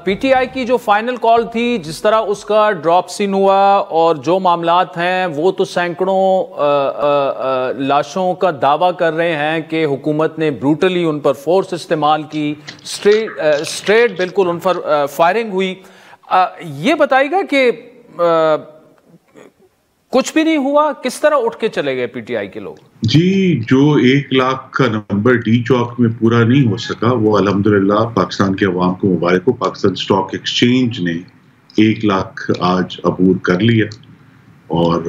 P T I کی جو final call تھی، جس طرح اس کا ڈراپ سین ہوا اور جو معاملات ہیں وہ تو سینکڑوں لاشوں کا دعویٰ کر رہے ہیں کہ حکومت نے بروٹلی ان پر فورس استعمال کی، اسٹریٹ بالکل ان پر فائرنگ ہوئی. یہ بتائے گا کہ کچھ بھی نہیں ہوا، کس طرح اٹھ کے چلے گئے پی ٹی آئی کے لوگ؟ جی، جو 1 لاکھ کا نمبر ڈی چوک میں پورا نہیں ہو سکا وہ الحمدللہ پاکستان کے عوام کو مبارک ہو. پاکستان اسٹاک ایکسچینج نے 1 لاکھ آج عبور کر لیا، اور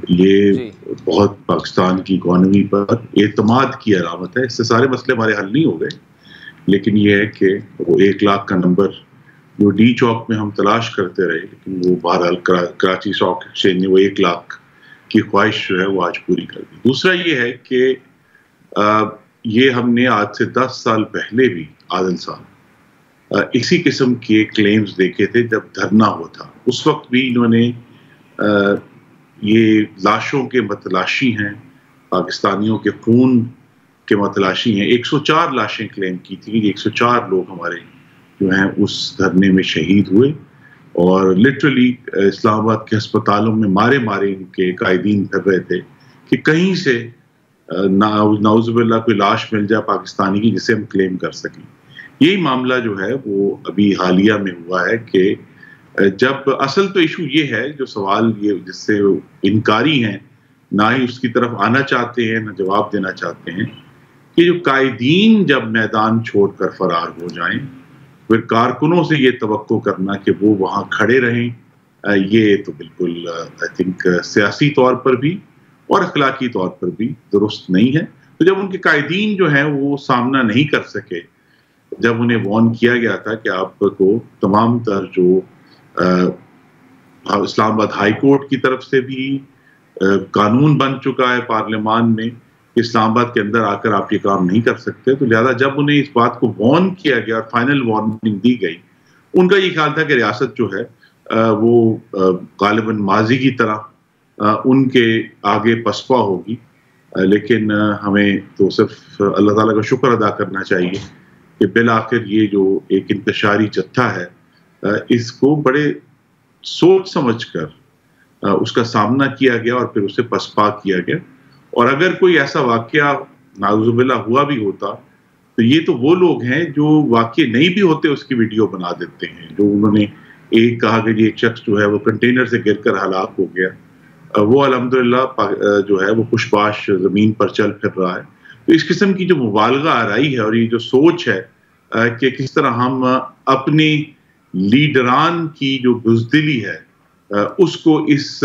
یہ بہت پاکستان کی اکانومی پر اعتماد کی علامت ہے. اس سے سارے مسئلے ہمارے حل نہیں ہو گئے، لیکن یہ ہے کہ وہ 1 لاکھ کا نمبر جو ڈی چوک میں ہم تلاش کرتے رہے، لیکن وہ بہرحال کراچی اسٹاک ایکسچینج نے وہ 1 لاکھ کی خواہش جو ہے وہ آج پوری کر دی. دوسرا یہ ہے کہ یہ ہم نے آج سے 10 سال پہلے بھی عادل صاحب اسی قسم کے کلیمز دیکھے تھے جب دھرنا ہوا تھا. اس وقت بھی انہوں نے یہ لاشوں کے متلاشی ہیں، پاکستانیوں کے خون کے متلاشی ہیں، 104 لاشیں کلیم کی تھی. 104 لوگ ہمارے جو ہیں اس دھرنے میں شہید ہوئے، اور لٹرلی اسلام آباد کے ہسپتالوں میں مارے ان کے قائدین پھر رہے تھے کہ کہیں سے نعوذ باللہ کوئی لاش مل جائے پاکستانی کی جسے ہم کلیم کر سکیں. یہی معاملہ جو ہے وہ ابھی حالیہ میں ہوا ہے کہ جب اصل تو ایشو یہ ہے، جو سوال یہ جس سے انکاری ہیں، نہ ہی اس کی طرف آنا چاہتے ہیں نہ جواب دینا چاہتے ہیں، کہ جو قائدین جب میدان چھوڑ کر فرار ہو جائیں پھر کارکنوں سے یہ توقع کرنا کہ وہ وہاں کھڑے رہیں، یہ تو بالکل آئی تھنک سیاسی طور پر بھی اور اخلاقی طور پر بھی درست نہیں ہے. تو جب ان کے قائدین جو ہیں وہ سامنا نہیں کر سکے، جب انہیں وارن کیا گیا تھا کہ آپ کو تمام تر جو اسلام آباد ہائی کورٹ کی طرف سے بھی قانون بن چکا ہے پارلیمان میں کہ اسلام آباد کے اندر آ کر آپ یہ کام نہیں کر سکتے، تو لہٰذا جب انہیں اس بات کو وارن کیا گیا اور فائنل وارننگ دی گئی، ان کا یہ خیال تھا کہ ریاست جو ہے وہ غالباً ماضی کی طرح ان کے آگے پسپا ہوگی. لیکن ہمیں تو صرف اللہ تعالیٰ کا شکر ادا کرنا چاہیے کہ بالآخر یہ جو ایک انتشاری جتھا ہے اس کو بڑے سوچ سمجھ کر اس کا سامنا کیا گیا اور پھر اسے پسپا کیا گیا. اور اگر کوئی ایسا واقعہ نعوذ باللہ ہوا بھی ہوتا تو یہ تو وہ لوگ ہیں جو واقع نہیں بھی ہوتے اس کی ویڈیو بنا دیتے ہیں. جو انہوں نے ایک کہا کہ ایک شخص جو ہے وہ کنٹینر سے گر کر ہلاک ہو گیا، وہ الحمدللہ جو ہے وہ خوش باش زمین پر چل پھر رہا ہے. تو اس قسم کی جو مبالغہ آرائی ہے اور یہ جو سوچ ہے کہ کس طرح ہم اپنی لیڈران کی جو بزدلی ہے اس کو اس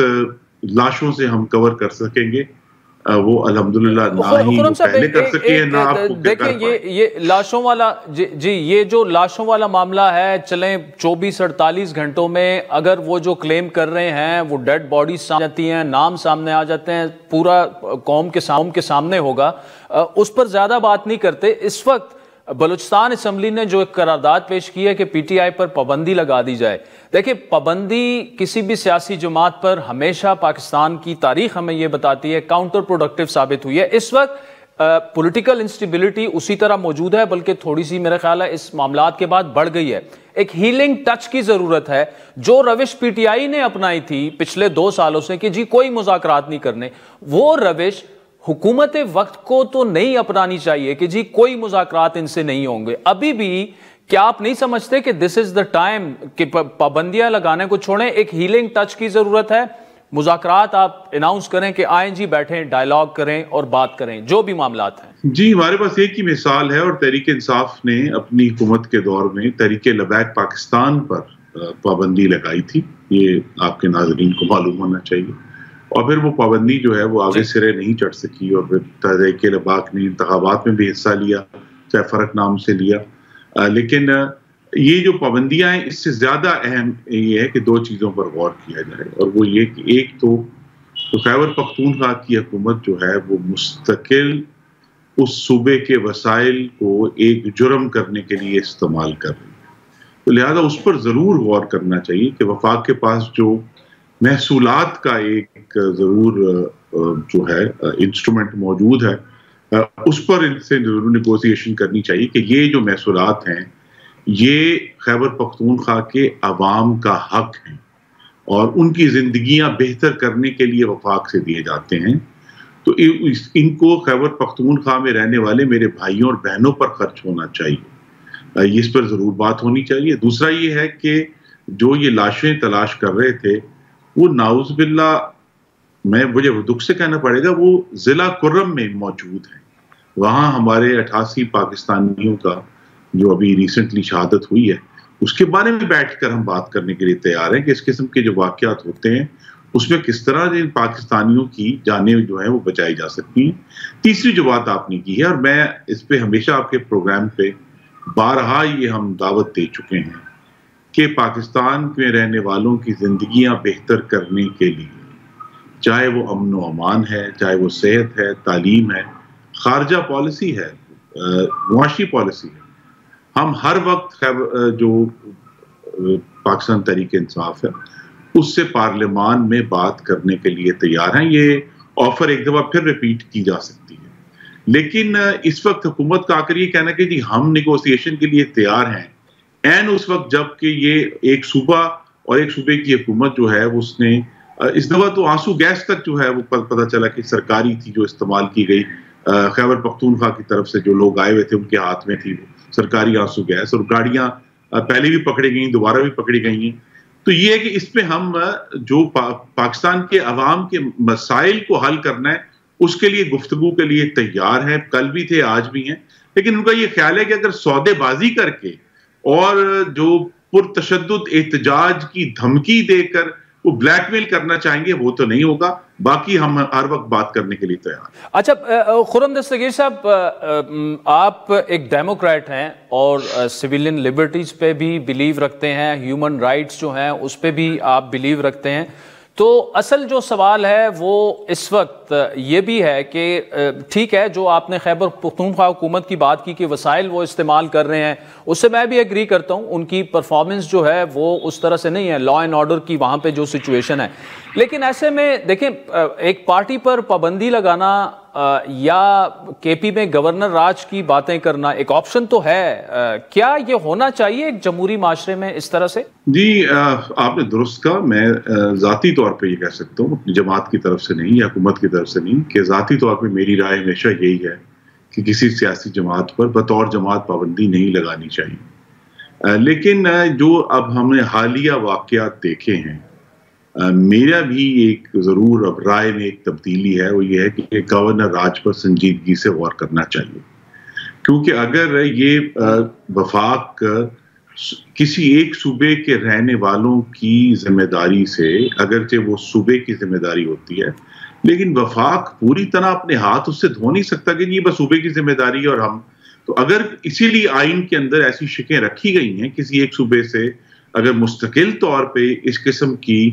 لاشوں سے ہم کور کر سکیں گے، وہ الحمدللہ نہ ہی وہ پہلے کر سکے ہیں نہ آپ کو کر پائیں. دیکھیں یہ لاشوں والا جی یہ جو لاشوں والا معاملہ ہے، چلیں 24-48 گھنٹوں میں اگر وہ جو کلیم کر رہے ہیں وہ ڈیڈ باڈیز سامنے آتی ہیں، نام سامنے آ جاتے ہیں، پورا قوم کے سامنے ہوگا، اس پر زیادہ بات نہیں کرتے. اس وقت بلوچستان اسمبلی نے جو ایک قرارداد پیش کی ہے کہ پی ٹی آئی پر پابندی لگا دی جائے. دیکھیں، پابندی کسی بھی سیاسی جماعت پر ہمیشہ پاکستان کی تاریخ ہمیں یہ بتاتی ہے کاؤنٹر پروڈکٹیو ثابت ہوئی ہے. اس وقت پولیٹیکل انسٹیبلٹی اسی طرح موجود ہے، بلکہ تھوڑی سی میرا خیال ہے اس معاملات کے بعد بڑھ گئی ہے. ایک ہیلنگ ٹچ کی ضرورت ہے. جو روش پی ٹی آئی نے اپنائی تھی پچھلے 2 سالوں سے کہ جی کوئی مذاکرات نہیں کرنے، وہ روش حکومت وقت کو تو نہیں اپنانی چاہیے کہ جی کوئی مذاکرات ان سے نہیں ہوں گے. ابھی بھی کیا آپ نہیں سمجھتے کہ دس از دا ٹائم کہ پابندیاں لگانے کو چھوڑیں، ایک ہیلنگ ٹچ کی ضرورت ہے، مذاکرات آپ اناؤنس کریں کہ آئیں جی بیٹھیں، ڈائیلاگ کریں اور بات کریں جو بھی معاملات ہیں؟ جی، ہمارے پاس ایک ہی مثال ہے، اور تحریک انصاف نے اپنی حکومت کے دور میں تحریک لبیک پاکستان پر پابندی لگائی تھی. یہ آپ کے ناظرین کو معلوم ہونا چاہیے. اور پھر وہ پابندی جو ہے وہ آگے سرے نہیں چڑھ سکی، اور پھر تحریک لبیک نے انتخابات میں بھی حصہ لیا، چاہے فرق نام سے لیا. لیکن یہ جو پابندیاں ہیں اس سے زیادہ اہم یہ ہے کہ 2 چیزوں پر غور کیا جائے، اور وہ یہ کہ ایک تو خیبر پختونخوا کی حکومت جو ہے وہ مستقل اس صوبے کے وسائل کو ایک جرم کرنے کے لیے استعمال کر رہی ہے. تو لہذا اس پر ضرور غور کرنا چاہیے کہ وفاق کے پاس جو محصولات کا ایک ضرور جو ہے انسٹرومنٹ موجود ہے، اس پر ان سے ضرور نیگوسیشن کرنی چاہیے کہ یہ جو محصولات ہیں یہ خیبر پختونخوا کے عوام کا حق ہے اور ان کی زندگیاں بہتر کرنے کے لیے وفاق سے دیے جاتے ہیں، تو ان کو خیبر پختونخوا میں رہنے والے میرے بھائیوں اور بہنوں پر خرچ ہونا چاہیے، اس پر ضرور بات ہونی چاہیے۔ دوسرا یہ ہے کہ جو یہ لاشیں تلاش کر رہے تھے وہ نعوذ باللہ، مجھے دکھ سے کہنا پڑے گا، وہ ضلع کرم میں موجود ہیں۔ وہاں ہمارے 88 پاکستانیوں کا جو ابھی ریسنٹلی شہادت ہوئی ہے، اس کے بارے میں بیٹھ کر ہم بات کرنے کے لیے تیار ہیں کہ اس قسم کے جو واقعات ہوتے ہیں اس میں کس طرح ان پاکستانیوں کی جانیں جو ہیں وہ بچائی جا سکتی ہیں۔ تیسری جو بات آپ نے کی ہے، اور میں اس پہ ہمیشہ آپ کے پروگرام پہ بارہا یہ ہم دعوت دے چکے ہیں کہ پاکستان میں رہنے والوں کی زندگیاں بہتر کرنے کے لیے، چاہے وہ امن و امان ہے، چاہے وہ صحت ہے، تعلیم ہے، خارجہ پالیسی ہے، معاشی پالیسی ہے، ہم ہر وقت جو پاکستان تحریک انصاف ہے اس سے پارلیمان میں بات کرنے کے لیے تیار ہیں۔ یہ آفر ایک دفعہ پھر ریپیٹ کی جا سکتی ہے، لیکن اس وقت حکومت کا آ کر یہ کہنا کہ جی ہم نیگوسیشن کے لیے تیار ہیں، این اس وقت جب کہ یہ ایک صوبہ اور ایک صوبے کی حکومت جو ہے اس نے اس دفعہ تو آنسو گیس تک جو ہے وہ پتہ چلا کہ سرکاری تھی جو استعمال کی گئی، خیبر پختونخوا کی طرف سے جو لوگ آئے ہوئے تھے ان کے ہاتھ میں تھی وہ سرکاری آنسو گیس، اور گاڑیاں پہلے بھی پکڑی گئیں، دوبارہ بھی پکڑی گئی ہیں۔ تو یہ ہے کہ اس پہ ہم جو پاکستان کے عوام کے مسائل کو حل کرنا ہے اس کے لیے گفتگو کے لیے تیار ہیں، کل بھی تھے آج بھی ہیں، لیکن ان کا یہ خیال ہے کہ اگر سودے بازی کر کے اور جو پرتشدد احتجاج کی دھمکی دے کر وہ بلیک میل کرنا چاہیں گے وہ تو نہیں ہوگا، باقی ہم ہر وقت بات کرنے کے لیے تیار ہیں۔ اچھا خرم دستگیر صاحب، آپ ایک ڈیموکریٹ ہیں اور سویلین لبرٹیز پہ بھی بلیو رکھتے ہیں، ہیومن رائٹس جو ہیں اس پہ بھی آپ بلیو رکھتے ہیں، تو اصل جو سوال ہے وہ اس وقت یہ بھی ہے کہ ٹھیک ہے جو آپ نے خیبر پختونخوا حکومت کی بات کی کہ وسائل وہ استعمال کر رہے ہیں، اس سے میں بھی ایگری کرتا ہوں، ان کی پرفارمنس جو ہے وہ اس طرح سے نہیں ہے، لا اینڈ آرڈر کی وہاں پہ جو سچویشن ہے، لیکن ایسے میں دیکھیں ایک پارٹی پر پابندی لگانا یا کے پی میں گورنر راج کی باتیں کرنا ایک آپشن تو ہے، کیا یہ ہونا چاہیے ایک جمہوری معاشرے میں اس طرح سے؟ جی آپ نے درست کہا، میں ذاتی طور پہ یہ کہہ سکتا ہوں، اپنی جماعت کی طرف سے نہیں یا حکومت کی طرف سے نہیں، کہ ذاتی طور پہ میری رائے ہمیشہ یہی ہے کہ کسی سیاسی جماعت پر بطور جماعت پابندی نہیں لگانی چاہیے، لیکن جو اب ہم نے حالیہ واقعات دیکھے ہیں، میرا بھی ایک ضرور اب رائے میں ایک تبدیلی ہے، وہ یہ ہے کہ گورنر راج پر سنجیدگی سے غور کرنا چاہیے، کیونکہ اگر یہ وفاق کسی ایک صوبے کے رہنے والوں کی ذمہ داری سے، اگرچہ وہ صوبے کی ذمہ داری ہوتی ہے، لیکن وفاق پوری طرح اپنے ہاتھ اس سے دھو نہیں سکتا کہ یہ بس صوبے کی ذمہ داری ہے اور ہم تو اگر اسی لیے آئین کے اندر ایسی شکیں رکھی گئی ہیں کسی ایک صوبے سے اگر مستقل طور پہ اس قسم کی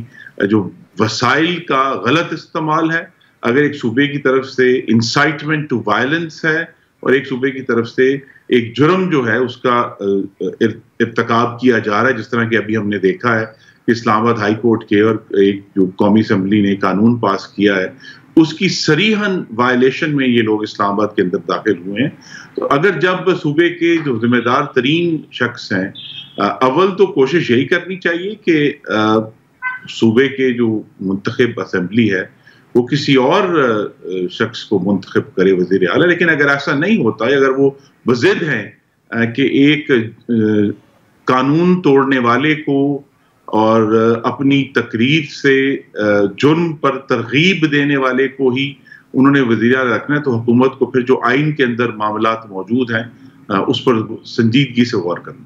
جو وسائل کا غلط استعمال ہے، اگر ایک صوبے کی طرف سے انسائٹمنٹ ٹو وائلنس ہے اور ایک صوبے کی طرف سے ایک جرم جو ہے اس کا ارتکاب کیا جا رہا ہے، جس طرح کہ ابھی ہم نے دیکھا ہے کہ اسلام آباد ہائی کورٹ کے اور ایک جو قومی اسمبلی نے قانون پاس کیا ہے اس کی صریحاً وائلیشن میں یہ لوگ اسلام آباد کے اندر داخل ہوئے ہیں، تو اگر جب صوبے کے جو ذمہ دار ترین شخص ہیں، اول تو کوشش یہی کرنی چاہیے کہ صوبے کے جو منتخب اسمبلی ہے وہ کسی اور شخص کو منتخب کرے وزیر اعلیٰ، لیکن اگر ایسا نہیں ہوتا ہے، اگر وہ بضد ہیں کہ ایک قانون توڑنے والے کو اور اپنی تقریر سے جرم پر ترغیب دینے والے کو ہی انہوں نے وزیر اعلیٰ رکھنا ہے، تو حکومت کو پھر جو آئین کے اندر معاملات موجود ہیں اس پر سنجیدگی سے غور کرنا